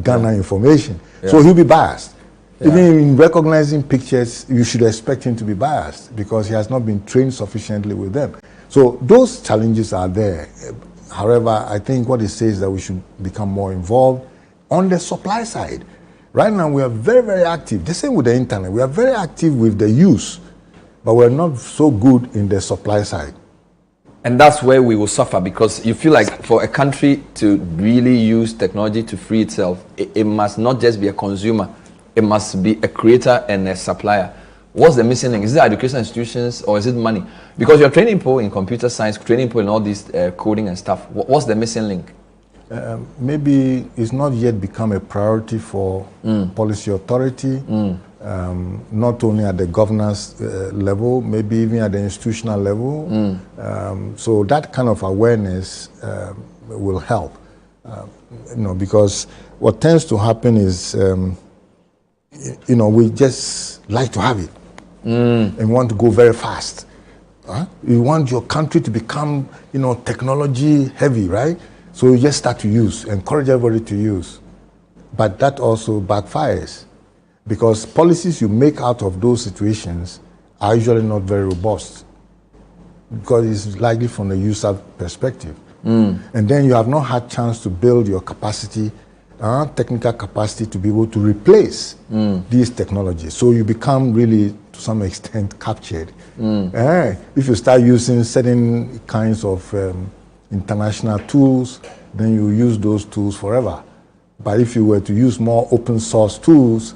Ghana information. So he'll be biased. Even in recognizing pictures, you should expect him to be biased, because he has not been trained sufficiently with them. So those challenges are there. However, I think what it says is that we should become more involved on the supply side. Right now, we are very, very active. The same with the internet. We are very active with the use, but we're not so good in the supply side. And that's where we will suffer, because you feel like for a country to really use technology to free itself, it must not just be a consumer, it must be a creator and a supplier. What's the missing link? Is it education institutions, or is it money? Because you're training people in computer science, training people in all these coding and stuff. What's the missing link? Maybe it's not yet become a priority for policy authority, not only at the governance level, maybe even at the institutional level. So that kind of awareness will help, because what tends to happen is, we just like to have it and want to go very fast. You want your country to become, technology heavy, right? So you just start to use, encourage everybody to use. But that also backfires, because policies you make out of those situations are usually not very robust, because it's likely from the user perspective. And then you have not had chance to build your capacity, technical capacity, to be able to replace these technologies. So you become really, to some extent, captured. If you start using certain kinds of international tools, then you use those tools forever. But if you were to use more open source tools,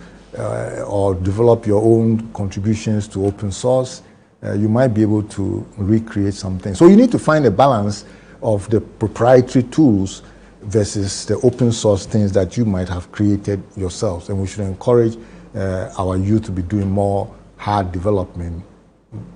or develop your own contributions to open source, you might be able to recreate something. So you need to find a balance of the proprietary tools versus the open source things that you might have created yourselves. And we should encourage our youth to be doing more hard development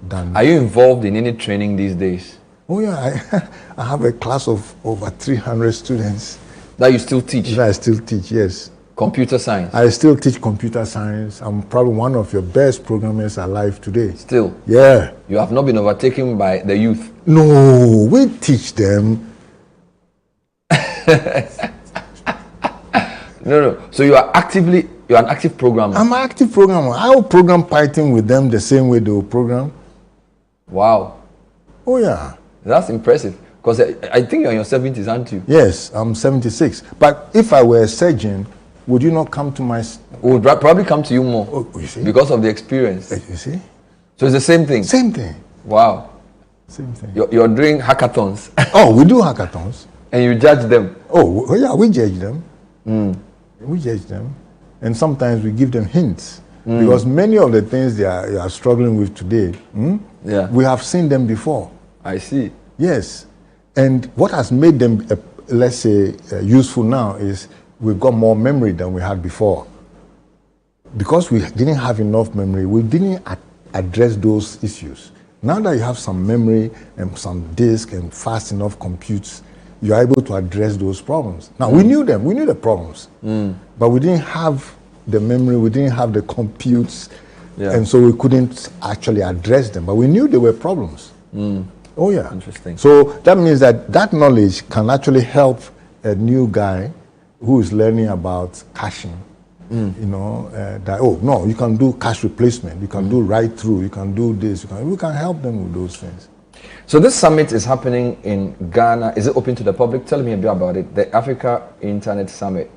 than... Are you involved in any training these days? Oh yeah, I have a class of over 300 students. That you still teach? That I still teach, yes. Computer science. I still teach computer science. I'm probably one of your best programmers alive today. Still? Yeah. You have not been overtaken by the youth? No, we teach them. No. So you're an active programmer? I'm an active programmer. I will program Python with them the same way they will program. Wow. Oh, yeah. That's impressive. Because I think you're in your 70s, aren't you? Yes, I'm 76. But if I were a surgeon, would you not come to my... Would probably come to you more. Oh, you see? Because of the experience. You see? So it's the same thing? Same thing. Wow. Same thing. You're doing hackathons. Oh, we do hackathons. And you judge them? Oh, yeah, we judge them. We judge them. And sometimes we give them hints. Because many of the things they are struggling with today, we have seen them before. I see. Yes. And what has made them, let's say, useful now is we've got more memory than we had before. Because we didn't have enough memory, we didn't address those issues. Now that you have some memory and some disk and fast enough computes, you're able to address those problems. Now, we knew them, we knew the problems, but we didn't have the memory, we didn't have the computes, and so we couldn't actually address them, but we knew there were problems. Oh, yeah. Interesting. So that means that knowledge can actually help a new guy who is learning about caching. You know, no, you can do cache replacement, you can do write through, you can do this, we can help them with those things. So this summit is happening in Ghana. Is it open to the public? Tell me a bit about it. The Africa Internet Summit.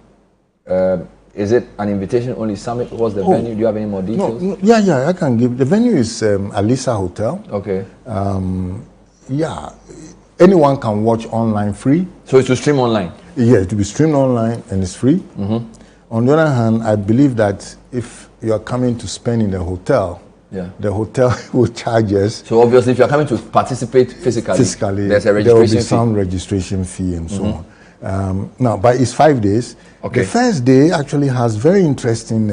Is it an invitation-only summit? What's the venue? Do you have any more details? No, yeah, I can give. The venue is Alisa Hotel. Okay. Yeah, anyone can watch online free. So it's to stream online? Yeah, it will be streamed online and it's free. On the other hand, I believe that if you are coming to spend in the hotel, the hotel will charge us. So obviously, if you are coming to participate physically, there's a registration there will be fee. some registration fee and so on. Now, but it's 5 days. Okay. The first day actually has very interesting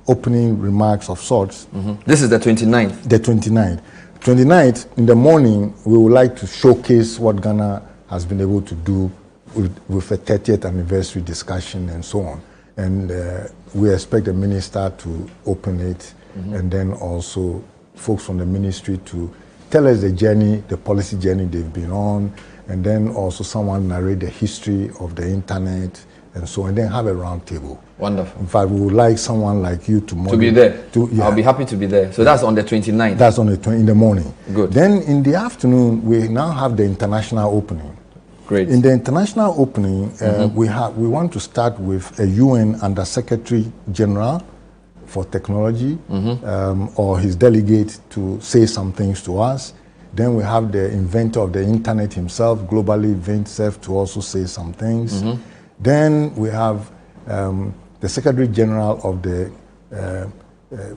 opening remarks of sorts. This is the 29th? The 29th. 29th, in the morning, we would like to showcase what Ghana has been able to do with a 30th anniversary discussion and so on. And we expect the minister to open it, and then also folks from the ministry to tell us the journey, the policy journey they've been on, and then also someone narrate the history of the internet and so on, and then have a round table. Wonderful. In fact, we would like someone like you tomorrow. To be there. I'll be happy to be there. So that's on the 29th. That's on in the morning. Good. Then in the afternoon, we now have the international opening. Great. In the international opening, we want to start with a UN Under Secretary General for Technology, or his delegate to say some things to us. Then we have the inventor of the internet himself, globally Vincent, to also say some things. Then we have the Secretary General of the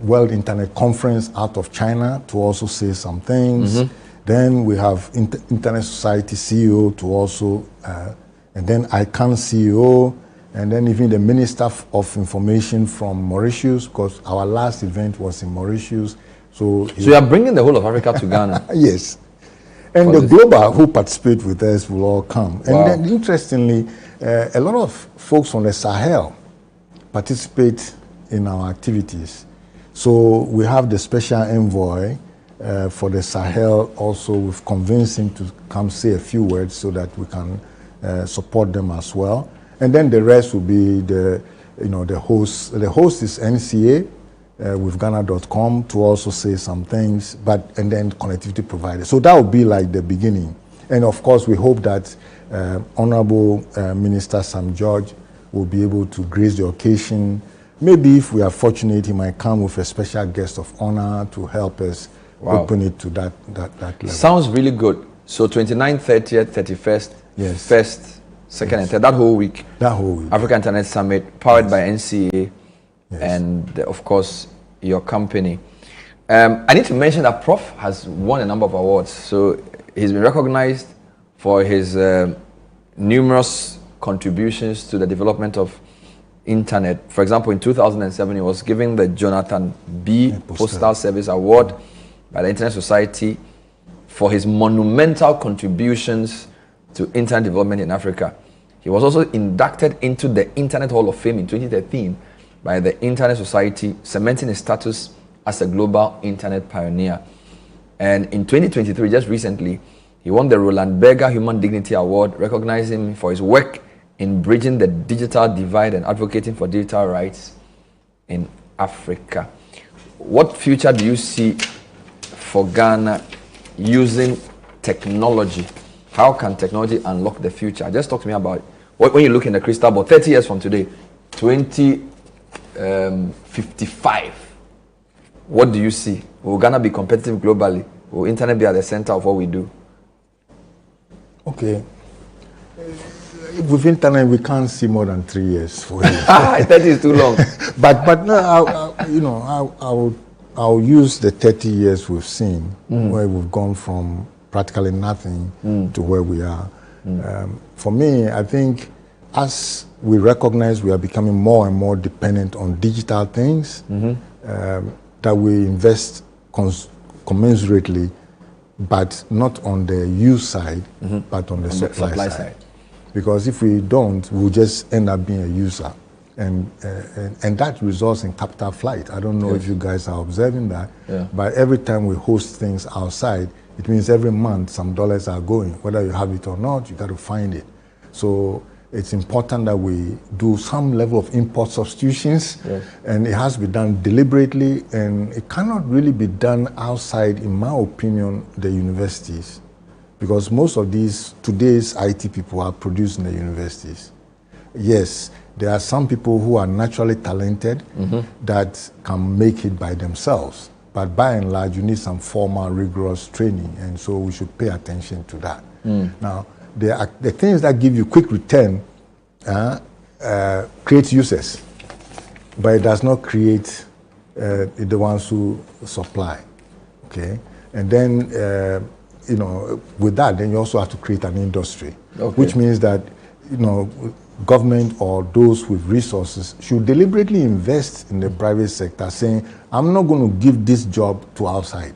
World Internet Conference out of China to also say some things. Then we have Internet Society CEO to also, and then ICANN CEO, and then even the Minister of Information from Mauritius, because our last event was in Mauritius. So you are bringing the whole of Africa to Ghana? Yes. And the global who participate with us will all come. Wow. And then interestingly, a lot of folks from the Sahel participate in our activities. So we have the special envoy for the Sahel also. We've convinced him to come say a few words so that we can support them as well. And then the rest will be the host. The host is NCA with Ghana.com to also say some things, and then connectivity provider. So that will be like the beginning. And of course, we hope that Honorable Minister Sam George will be able to grace the occasion. Maybe if we are fortunate, he might come with a special guest of honor to help us open it to that level. Sounds really good. So 29th, 30th, 31st, yes. 1st, 2nd, and 3rd, that whole week. That whole week. Africa Internet Summit, powered by NCA, and of course, your company. I need to mention that Prof has won a number of awards. So he's been recognized for his numerous contributions to the development of internet. For example, in 2007, he was given the Jonathan B. Postal Service Award by the Internet Society for his monumental contributions to internet development in Africa. He was also inducted into the Internet Hall of Fame in 2013 by the Internet Society, cementing his status as a global internet pioneer. And in 2023, just recently, he won the Roland Berger Human Dignity Award, recognizing him for his work in bridging the digital divide and advocating for digital rights in Africa. What future do you see for Ghana using technology? How can technology unlock the future? Just talk to me about when you look in the crystal ball, 30 years from today, 2055. What do you see? Will Ghana be competitive globally? Will internet be at the center of what we do? Okay. With internet, we can't see more than 3 years. 4 years. 30 is too long. but no, I'll use the 30 years we've seen, where we've gone from practically nothing to where we are. For me, I think as we recognize we are becoming more and more dependent on digital things, that we invest commensurately, but not on the use side, but on the supply side. Because if we don't, we'll just end up being a user. And that results in capital flight. I don't know if you guys are observing that, but every time we host things outside, it means every month some dollars are going. Whether you have it or not, you got to find it. So it's important that we do some level of import substitutions, and it has to be done deliberately, and it cannot really be done outside, in my opinion, the universities. Because most of today's IT people are produced in the universities. Yes, there are some people who are naturally talented that can make it by themselves. But by and large, you need some formal, rigorous training, and so we should pay attention to that. Now, the things that give you quick return create users, but it does not create the ones who supply. Okay, and then with that, then you also have to create an industry, which means that government or those with resources should deliberately invest in the private sector, saying, I'm not going to give this job to outside.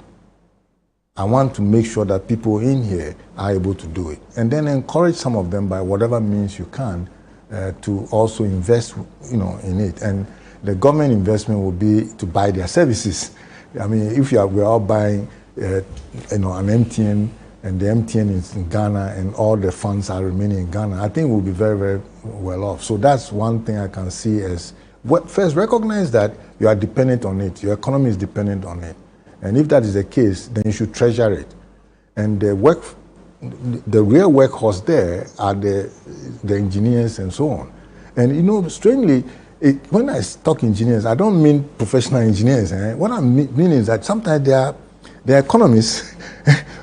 I want to make sure that people in here are able to do it. And then encourage some of them by whatever means you can to also invest in it. And the government investment will be to buy their services. I mean, if we're all buying an MTN, and the MTN is in Ghana and all the funds are remaining in Ghana, I think we'll be very, very well off. So that's one thing I can see as, first, recognize that you are dependent on it. Your economy is dependent on it. And if that is the case, then you should treasure it. And the real workhorse there are the engineers and so on. And strangely, when I talk engineers, I don't mean professional engineers. What I mean is that sometimes there are economists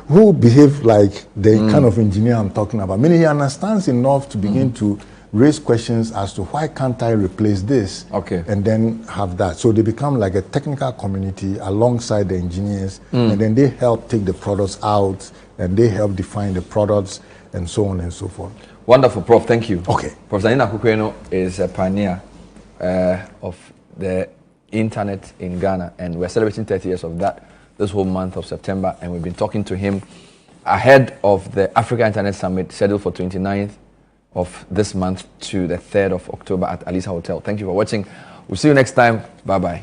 who behave like the kind of engineer I'm talking about. Meaning he understands enough to begin to raise questions as to why can't I replace this and then have that. So they become like a technical community alongside the engineers, and then they help take the products out, and they help define the products, and so on and so forth. Wonderful, Prof. Thank you. Okay. Professor Nina Kukweno is a pioneer of the internet in Ghana, and we're celebrating 30 years of that this whole month of September, and we've been talking to him ahead of the Africa Internet Summit scheduled for 29th of this month to the 3rd of October at Alisa Hotel. Thank you for watching. We'll see you next time. Bye-bye.